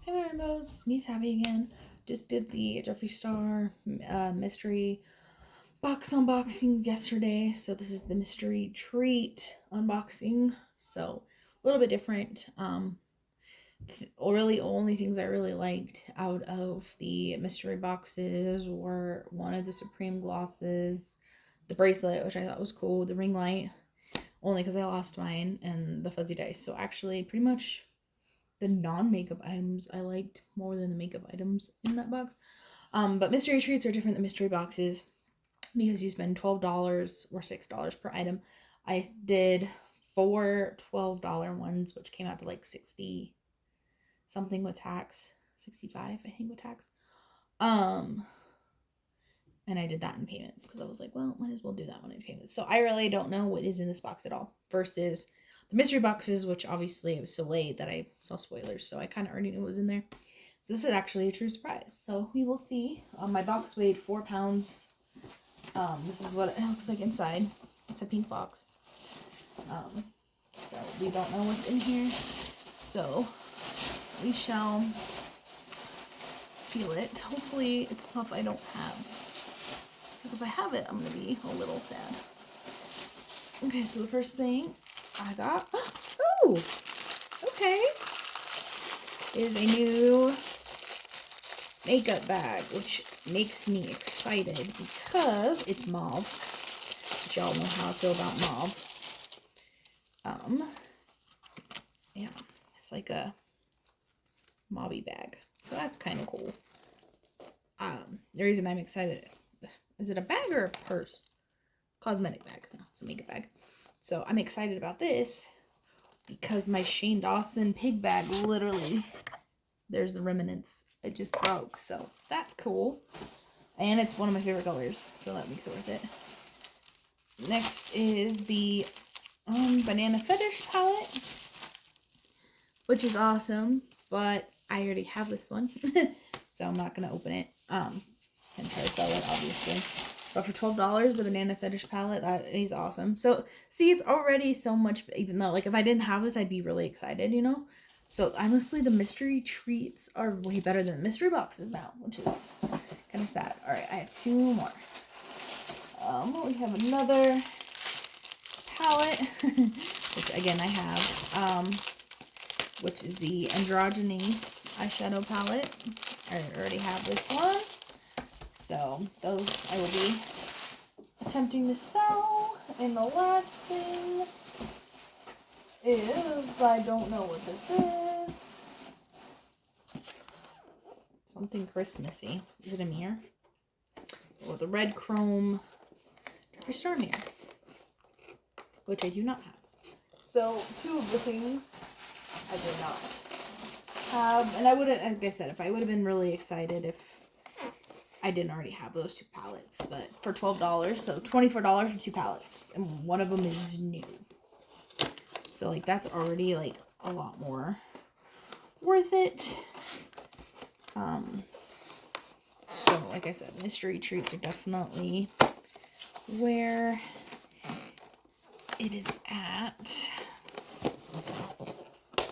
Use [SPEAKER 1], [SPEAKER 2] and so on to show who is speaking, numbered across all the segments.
[SPEAKER 1] Hi, my rainbows. It's me, Savvy again. Just did the Jeffree Star mystery box unboxing yesterday, so this is the mystery treat unboxing. So a little bit different. Really, only things I really liked out of the mystery boxes were one of the Supreme glosses, the bracelet, which I thought was cool, the ring light, only because I lost mine, and the fuzzy dice. So actually, pretty much the non-makeup items I liked more than the makeup items in that box. But mystery treats are different than mystery boxes because you spend $12 or $6 per item. I did 4 $12 ones, which came out to like 60 something with tax, 65 I think with tax. And I did that in payments because I was like, well, might as well do that one in payments. So I really don't know what is in this box at all versus the mystery boxes, which obviously it was so late that I saw spoilers, so I kind of already knew what was in there. So this is actually a true surprise. So we will see. My box weighed 4 pounds. This is what it looks like inside. It's a pink box. So we don't know what's in here. So we shall feel it. Hopefully it's stuff I don't have. Because if I have it, I'm going to be a little sad. Okay, so the first thing I got, oh, okay, is a new makeup bag, which makes me excited because it's mauve, which y'all know how I feel about mauve. Yeah, it's like a mauvey bag, so that's kind of cool. The reason I'm excited, is it a bag or a purse? Cosmetic bag, no, it's a makeup bag. So I'm excited about this because my Shane Dawson pig bag, literally, there's the remnants. It just broke, so that's cool. And it's one of my favorite colors, so that makes it worth it. Next is the Banana Fetish palette, which is awesome, but I already have this one, so I'm not going to open it. And try to sell it, obviously. But for $12, the Banana Fetish palette, that is awesome. So, see, it's already so much, even though, like, if I didn't have this, I'd be really excited, you know? So, honestly, the mystery treats are way better than mystery boxes now, which is kind of sad. Alright, I have 2 more. We have another palette, which, again, I have, which is the Androgyny eyeshadow palette. I already have this one. So those I will be attempting to sell. And the last thing is, I don't know what this is. Something Christmassy. Is it a mirror? Or the red chrome Jeffree Star mirror, which I do not have. So 2 of the things I did not have, and I would have, like I said, if I would have been really excited if I didn't already have those 2 palettes, but for $12, so $24 for 2 palettes, and one of them is new. So, like, that's already, like, a lot more worth it. So, like I said, mystery treats are definitely where it is at.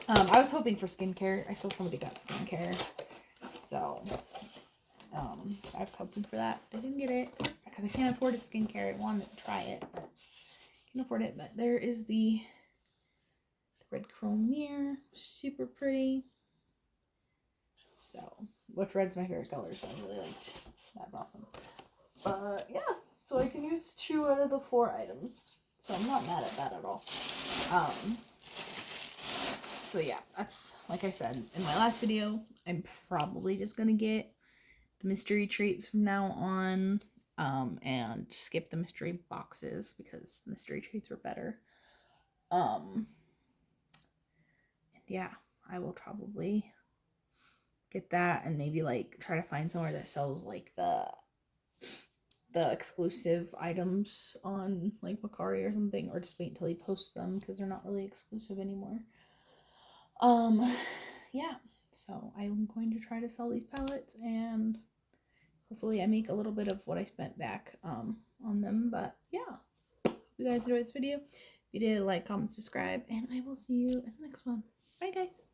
[SPEAKER 1] I was hoping for skincare. I saw somebody got skincare, so I was hoping for that. I didn't get it because I can't afford a skincare. I wanted to try it, but can't afford it. But there is the red chrome mirror, super pretty. So, which red's my favorite color, so I really liked. That's awesome. But yeah, so I can use 2 out of the 4 items, so I'm not mad at that at all. So yeah, that's, like I said in my last video, I'm probably just gonna get the mystery treats from now on, and skip the mystery boxes because the mystery treats were better. And yeah, I will probably get that and maybe like try to find somewhere that sells like the exclusive items on like Macari or something, or just wait until he posts them because they're not really exclusive anymore. Yeah, so I'm going to try to sell these palettes and hopefully I make a little bit of what I spent back on them. But yeah, hope you guys enjoyed this video. If you did, like, comment, subscribe, and I will see you in the next one. Bye, guys.